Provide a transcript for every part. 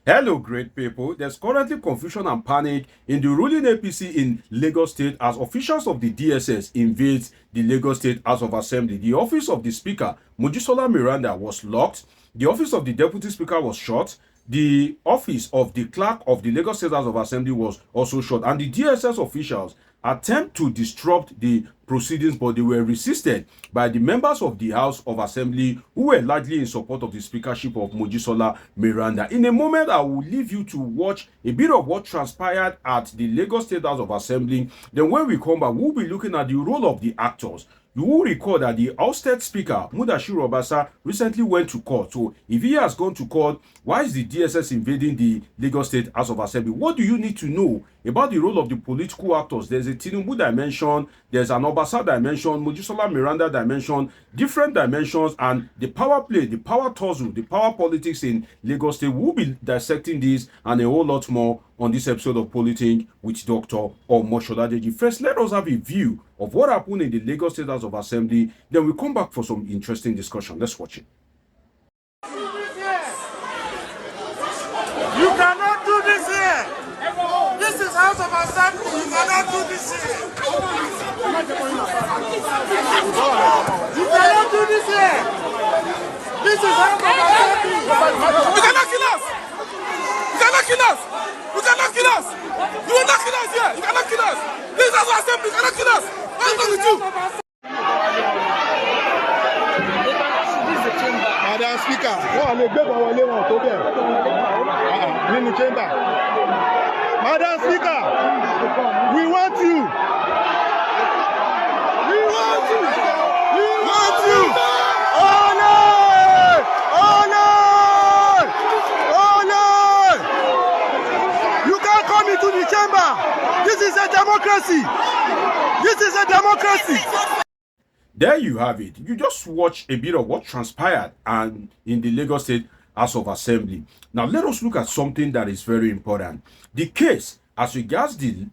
Hello, great people. There's currently confusion and panic in the ruling APC in Lagos State as officials of the DSS invade the Lagos State House of Assembly. The office of the Speaker, Mojisola Meranda, was locked. The office of the Deputy Speaker was shut. The office of the Clerk of the Lagos State House of Assembly was also shut. And the DSS officials attempt to disrupt the proceedings, but they were resisted by the members of the House of Assembly who were largely in support of the speakership of Mojisola Meranda. In a moment, I will leave you to watch a bit of what transpired at the Lagos State House of Assembly. Then when we come back, we'll be looking at the role of the actors. You will recall that the ousted speaker, Mudashiru Obasa, recently went to court. So if he has gone to court, why is the DSS invading the Lagos State House of Assembly? What do you need to know about the role of the political actors? There's a Tinubu dimension, there's an Obasa dimension, Mojisola Meranda dimension, different dimensions, and the power play, the power tussle, the power politics in Lagos State. We'll be dissecting this and a whole lot more on this episode of Politing with Dr. Omoshodadeji. First, let us have a view of what happened in the Lagos State House of Assembly. Then we'll come back for some interesting discussion. Let's watch it. You cannot do this here. This is House of Assembly. You cannot do this here. You cannot do this here. This is House of Assembly. You cannot kill us. You cannot kill us. You cannot kill us. You will not kill us here. You cannot kill us. This is House of Assembly. You cannot kill us. What's wrong with you? Madam Speaker, wọ́n lè gbé bọ̀ wọlé wọn tó bẹ̀ nínú chamber. Madam Speaker, we want you. We want you. We want you. Oh no! Oh no! Oh no! You can't come into the chamber. This is a democracy. This is a democracy. There you have it. You just watch a bit of what transpired and in the Lagos State House of Assembly. Now let us look at something that is very important. The case as regards the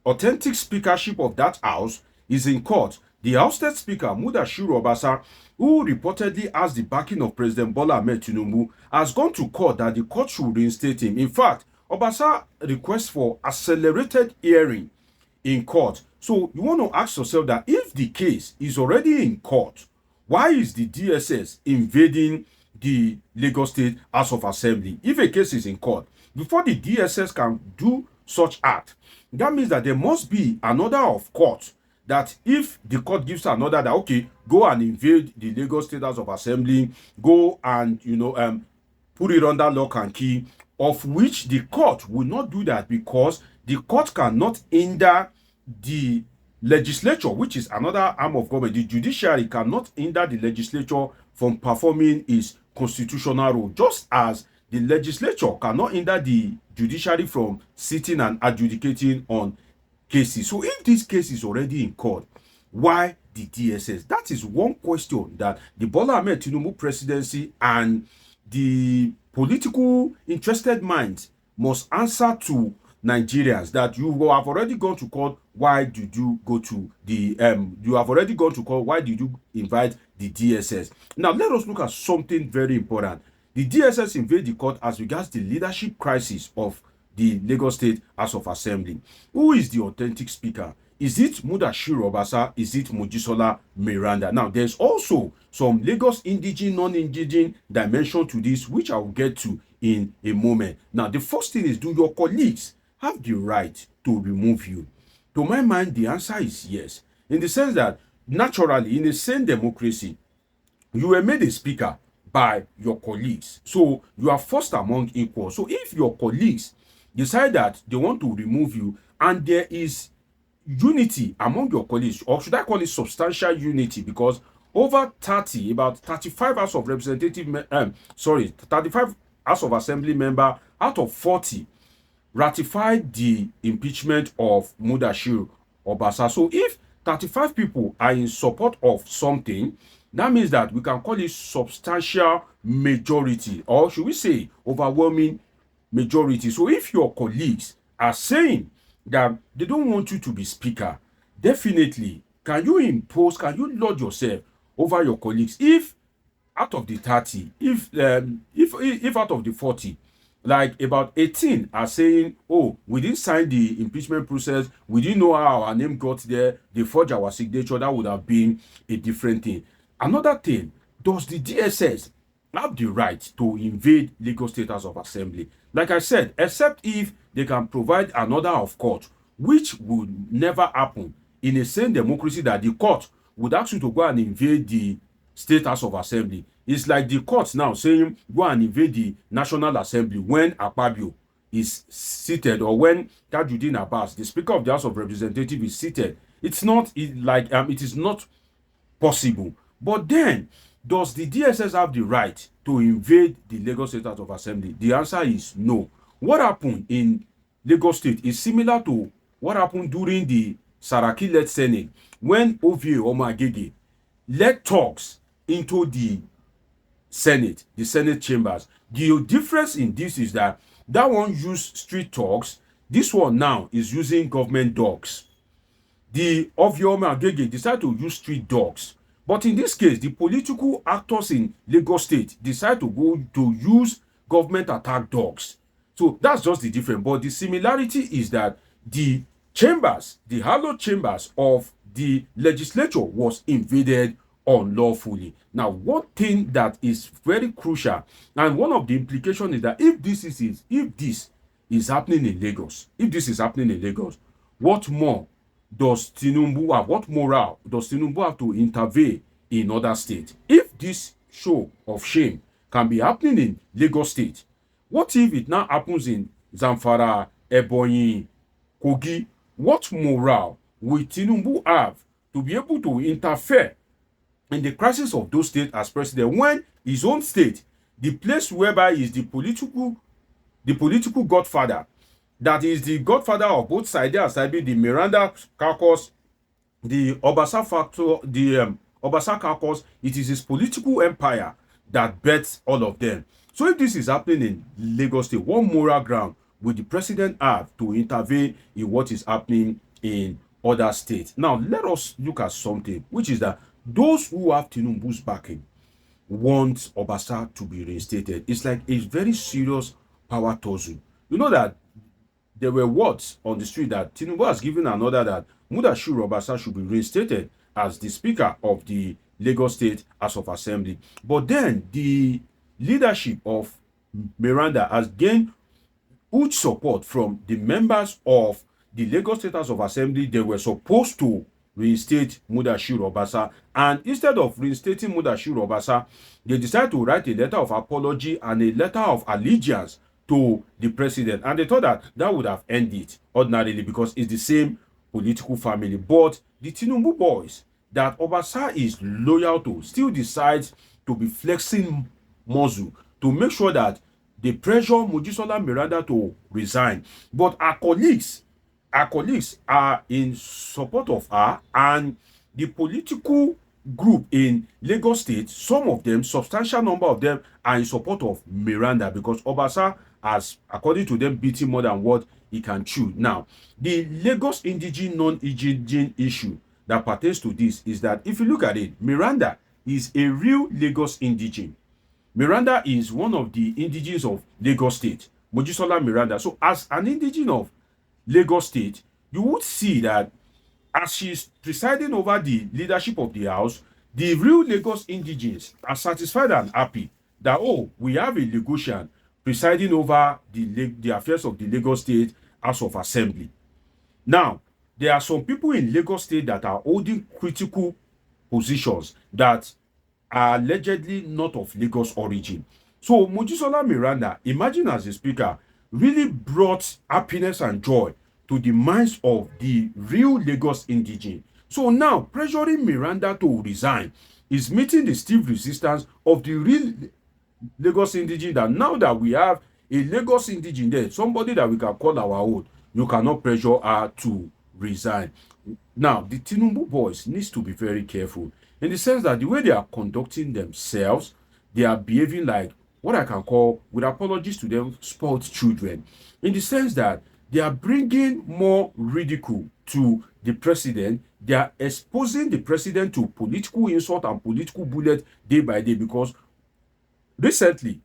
authentic speakership of that house is in court. The ousted speaker, Mudashiru Obasa, who reportedly has the backing of President Bola Tinubu, has gone to court that the court should reinstate him. In fact, Obasa requests for accelerated hearing in court. So you want to ask yourself that if the case is already in court, why is the DSS invading the Lagos State House of Assembly? If a case is in court, before the DSS can do such act, that means that there must be an order of court that if the court gives an order that, okay, go and invade the Lagos State House of Assembly, go and, put it under lock and key, of which the court will not do that because the court cannot hinder the legislature, which is another arm of government. The judiciary cannot hinder the legislature from performing its constitutional role, just as the legislature cannot hinder the judiciary from sitting and adjudicating on cases. So if this case is already in court, why the DSS? That is one question that the Bola Tinubu presidency and the political interested minds must answer to Nigerians. That you have already gone to court, why did you go to the you have already gone to court, why did you invite the DSS? Now let us look at something very important. The DSS invade the court as regards the leadership crisis of the Lagos State House of Assembly. Who is the authentic speaker? Is it Mudashiru Obasa? Is it Mojisola Meranda? Now, there's also some Lagos indigene, non-indigene dimension to this, which I will get to in a moment. Now, the first thing is, do your colleagues have the right to remove you? To my mind, the answer is yes. In the sense that, naturally, in a sane democracy, you were made a speaker by your colleagues. So, you are first among equals. So, if your colleagues decide that they want to remove you, and there is unity among your colleagues, or should I call it substantial unity, because over 30, about 35 House of Representative, 35 House of Assembly member out of 40 ratified the impeachment of Mudashiru Obasa. So if 35 people are in support of something, that means that we can call it substantial majority, or should we say overwhelming majority. So if your colleagues are saying that they don't want you to be speaker, definitely can you lord yourself over your colleagues? If out of the 30, if out of the 40, like about 18 are saying, oh, we didn't sign the impeachment process, we didn't know how our name got there, they forged our signature. That would have been a different thing. Another thing, does the DSS have the right to invade Lagos State House of Assembly? Like I said, except if they can provide an order of court, which would never happen in a sane democracy, that the court would ask you to go and invade the State House of Assembly. It's like the court now saying go and invade the National Assembly when Akpabio is seated, or when Tajudeen Abbas, the Speaker of the House of Representatives, is seated. It's not it is not possible. But then, does the DSS have the right to invade the Lagos State House of Assembly? The answer is no. What happened in Lagos State is similar to what happened during the Saraki-led Senate when OVA Omo-Agege led talks into the Senate chambers. The difference in this is that one used street talks, this one now is using government dogs. The OVA Omo-Agege decided to use street dogs. But in this case, the political actors in Lagos State decide to go to use government attack dogs. So that's just the difference. But the similarity is that the chambers, the hallowed chambers of the legislature, was invaded unlawfully. Now, one thing that is very crucial, and one of the implications, is that if this is happening in Lagos, what more does Tinubu have? What moral does Tinubu have to intervene in other states? If this show of shame can be happening in Lagos State, what if it now happens in Zamfara, Ebonyi, Kogi? What moral will Tinubu have to be able to interfere in the crisis of those states as president, when his own state, the place whereby he is the political godfather, that is the godfather of both sides, the Meranda caucus, the Obasa factor, the Obasa caucus, it is his political empire that bets all of them. So if this is happening in Lagos State, what moral ground will the president have to intervene in what is happening in other states? Now, let us look at something, which is that those who have Tinubu's backing want Obasa to be reinstated. It's like a very serious power tussle. You know that there were words on the street that Tinubu has given an order that Mudashiru Obasa should be reinstated as the Speaker of the Lagos State House of Assembly. But then the leadership of Meranda has gained huge support from the members of the Lagos State House of Assembly. They were supposed to reinstate Mudashiru Obasa, and instead of reinstating Mudashiru Obasa, they decided to write a letter of apology and a letter of allegiance to the president, and they thought that would have ended it ordinarily because it's the same political family. But the Tinubu boys that Obasa is loyal to still decides to be flexing muscle to make sure that they pressure Mojisola Meranda to resign. But our colleagues are in support of her, and the political group in Lagos State, some of them, substantial number of them, are in support of Meranda because Obasa has, according to them, beaten more than what he can chew. Now, the Lagos indigene, non-indigene issue that pertains to this is that if you look at it, Meranda is a real Lagos indigene. Meranda is one of the indigenes of Lagos State, Mojisola Meranda. So as an indigene of Lagos State, you would see that as she's presiding over the leadership of the house, the real Lagos indigenes are satisfied and happy that, oh, we have a Lagosian presiding over the affairs of the Lagos State House of Assembly. Now, there are some people in Lagos State that are holding critical positions that are allegedly not of Lagos origin. So Mojisola Meranda, imagine as a speaker, really brought happiness and joy to the minds of the real Lagos indigene. So now, pressuring Meranda to resign is meeting the stiff resistance of the real Lagos indigene, that now that we have a Lagos indigene there, somebody that we can call our own, you cannot pressure her to resign. Now, the Tinubu boys needs to be very careful in the sense that the way they are conducting themselves, they are behaving like what I can call, with apologies to them, spoiled children, in the sense that they are bringing more ridicule to the president. They are exposing the president to political insult and political bullet day by day, because recently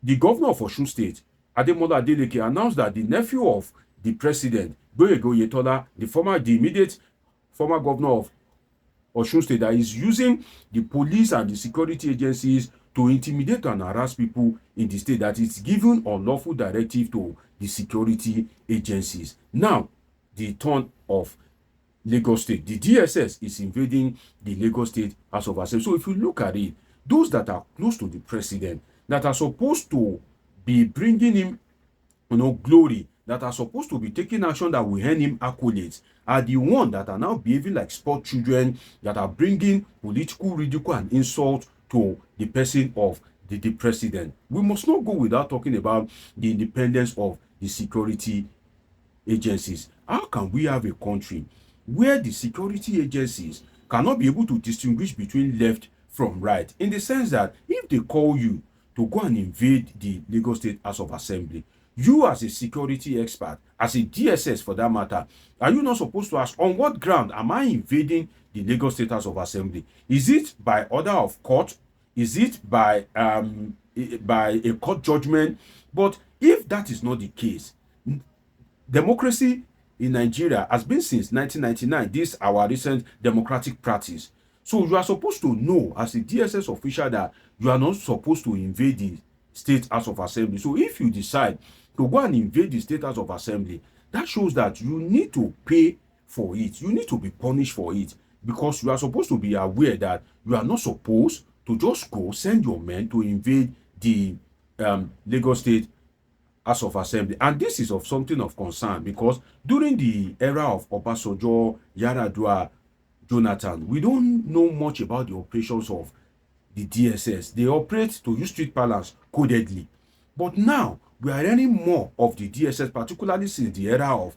the governor of Osun State Ademola Adeleke announced that the nephew of the president, Boyega Oyetola, the immediate former governor of Osun State, that is using the police and the security agencies to intimidate and harass people in the state, that it's given unlawful directive to the security agencies. Now, the turn of Lagos State. The DSS is invading the Lagos State House of Assembly. So if you look at it, those that are close to the president, that are supposed to be bringing him, glory, that are supposed to be taking action that will earn him accolades, are the ones that are now behaving like sport children, that are bringing political ridicule and insult to the person of the president. We must not go without talking about the independence of the security agencies. How can we have a country where the security agencies cannot be able to distinguish between left from right, in the sense that if they call you to go and invade the Lagos State House of Assembly, you as a security expert, as a DSS for that matter, are you not supposed to ask, on what ground am I invading the Lagos State House of Assembly? Is it by order of court? Is it by a court judgment? But if that is not the case, democracy in Nigeria has been since 1999, this our recent democratic practice. So you are supposed to know as a DSS official that you are not supposed to invade the State House of Assembly. So if you decide to go and invade the State House of Assembly, that shows that you need to pay for it. You need to be punished for it, because you are supposed to be aware that you are not supposed to just go send your men to invade the Lagos State House of Assembly. And this is of something of concern, because during the era of Obasanjo, Yaradua, Jonathan, we don't know much about the operations of the DSS. They operate, to use street parlance, codedly. But now we are learning more of the DSS, particularly since the era of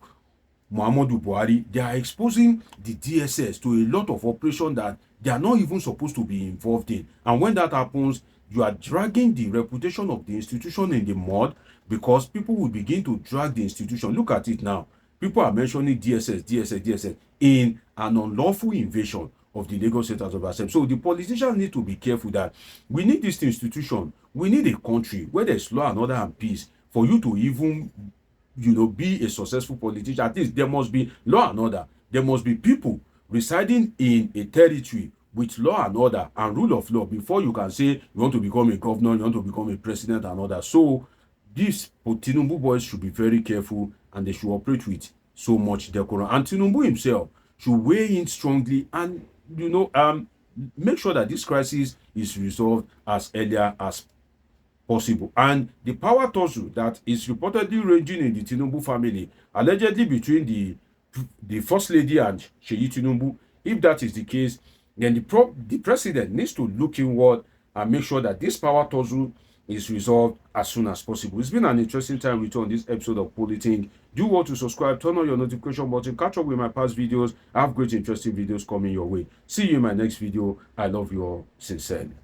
Muhammadu Buhari. They are exposing the DSS to a lot of operations that they are not even supposed to be involved in. And when that happens, you are dragging the reputation of the institution in the mud, because people will begin to drag the institution. Look at it now. People are mentioning DSS in an unlawful invasion of the Lagos State House of Assembly. So the politicians need to be careful that we need this institution. We need a country where there's law and order and peace for you to even, be a successful politician. At least there must be law and order. There must be people residing in a territory with law and order and rule of law before you can say you want to become a governor, you want to become a president and all that. So these Tinubu boys should be very careful, and they should operate with so much decorum. And Tinubu himself should weigh in strongly and, make sure that this crisis is resolved as earlier as possible. And the power tussle that is reportedly raging in the Tinubu family, allegedly between the First Lady and Seyi Tinubu, if that is the case, then the president needs to look inward and make sure that this power tussle is resolved as soon as possible. It's been an interesting time with you on this episode of Politing. Do want to subscribe, turn on your notification button, catch up with my past videos. I have great interesting videos coming your way. See you in my next video. I love you all sincerely.